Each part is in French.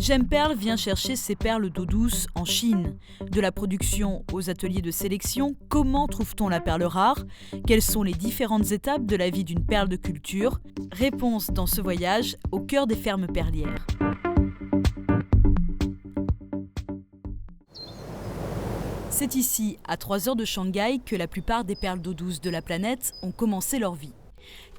Gemperl vient chercher ses perles d'eau douce en Chine. De la production aux ateliers de sélection, comment trouve-t-on la perle rare? Quelles sont les différentes étapes de la vie d'une perle de culture? Réponse dans ce voyage au cœur des fermes perlières. C'est ici, à 3 heures de Shanghai, que la plupart des perles d'eau douce de la planète ont commencé leur vie.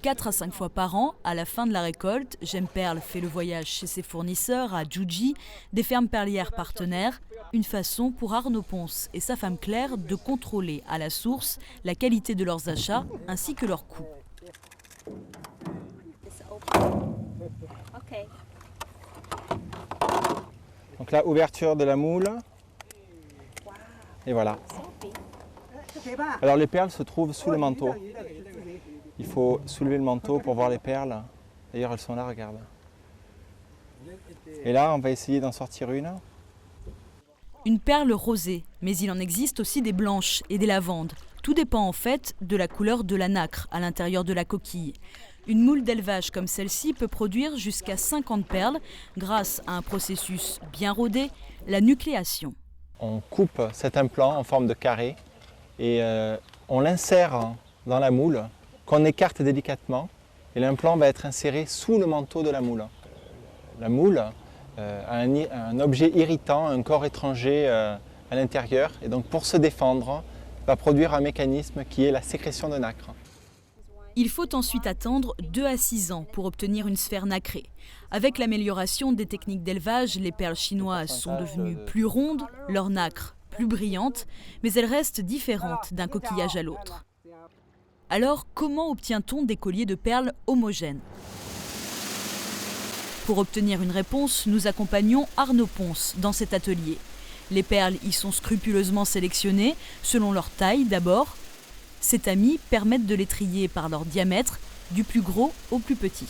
4 à 5 fois par an, à la fin de la récolte, Gemperl fait le voyage chez ses fournisseurs à Juji, des fermes perlières partenaires, une façon pour Arnaud Ponce et sa femme Claire de contrôler à la source la qualité de leurs achats ainsi que leurs coûts. Donc là, ouverture de la moule. Et voilà. Alors les perles se trouvent sous le manteau. Il faut soulever le manteau pour voir les perles. D'ailleurs, elles sont là, regarde. Et là, on va essayer d'en sortir une. Une perle rosée, mais il en existe aussi des blanches et des lavandes. Tout dépend en fait de la couleur de la nacre à l'intérieur de la coquille. Une moule d'élevage comme celle-ci peut produire jusqu'à 50 perles grâce à un processus bien rodé, la nucléation. On coupe cet implant en forme de carré et on l'insère dans la moule qu'on écarte délicatement et l'implant va être inséré sous le manteau de la moule. La moule a un objet irritant, un corps étranger à l'intérieur et donc pour se défendre va produire un mécanisme qui est la sécrétion de nacre. Il faut ensuite attendre 2 à 6 ans pour obtenir une sphère nacrée. Avec l'amélioration des techniques d'élevage, les perles chinoises sont devenues plus rondes, leur nacre plus brillante, mais elles restent différentes d'un coquillage à l'autre. Alors, comment obtient-on des colliers de perles homogènes? Pour obtenir une réponse, nous accompagnons Arnaud Ponce dans cet atelier. Les perles y sont scrupuleusement sélectionnées, selon leur taille d'abord. Ces tamis permettent de les trier par leur diamètre, du plus gros au plus petit.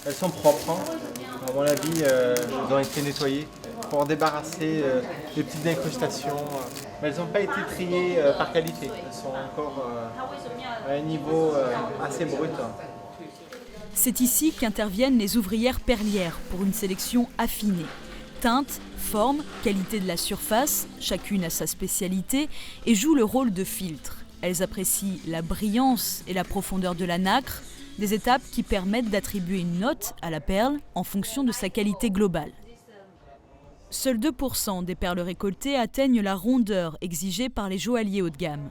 Elles sont propres, à mon avis, elles ont été nettoyées pour débarrasser les petites incrustations. Mais elles n'ont pas été triées par qualité, elles sont encore à un niveau assez brut. C'est ici qu'interviennent les ouvrières perlières pour une sélection affinée. Teinte, forme, qualité de la surface, chacune a sa spécialité et joue le rôle de filtre. Elles apprécient la brillance et la profondeur de la nacre, des étapes qui permettent d'attribuer une note à la perle en fonction de sa qualité globale. Seuls 2% des perles récoltées atteignent la rondeur exigée par les joailliers haut de gamme.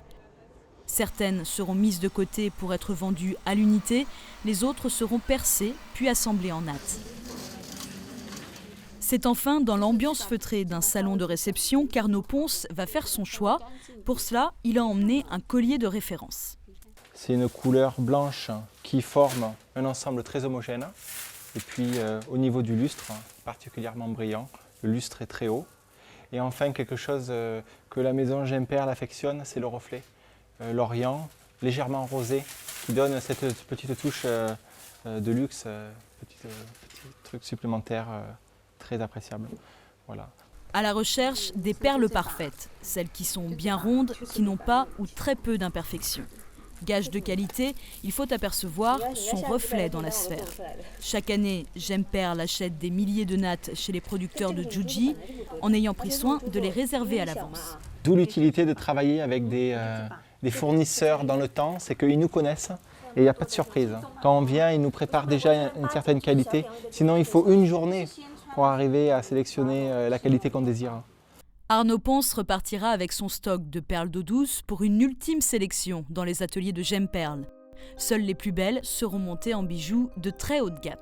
Certaines seront mises de côté pour être vendues à l'unité, les autres seront percées puis assemblées en natte. C'est enfin dans l'ambiance feutrée d'un salon de réception qu'Arnaud Ponce va faire son choix. Pour cela, il a emmené un collier de référence. C'est une couleur blanche qui forme un ensemble très homogène. Et puis au niveau du lustre, particulièrement brillant, le lustre est très haut. Et enfin, quelque chose que la maison Gemperl affectionne, c'est le reflet. L'orient, légèrement rosé, qui donne cette petite touche de luxe, petit truc supplémentaire très appréciable. Voilà. À la recherche des perles parfaites, celles qui sont bien rondes, qui n'ont pas ou très peu d'imperfections. Gage de qualité, il faut apercevoir son reflet dans la sphère. Chaque année, Gemperl achète des milliers de nattes chez les producteurs de Juji, en ayant pris soin de les réserver à l'avance. D'où l'utilité de travailler avec des fournisseurs dans le temps, c'est qu'ils nous connaissent et il n'y a pas de surprise. Quand on vient, ils nous préparent déjà une certaine qualité. Sinon, il faut une journée pour arriver à sélectionner la qualité qu'on désire. Arnaud Ponce repartira avec son stock de perles d'eau douce pour une ultime sélection dans les ateliers de Gemperl. Seules les plus belles seront montées en bijoux de très haute gamme.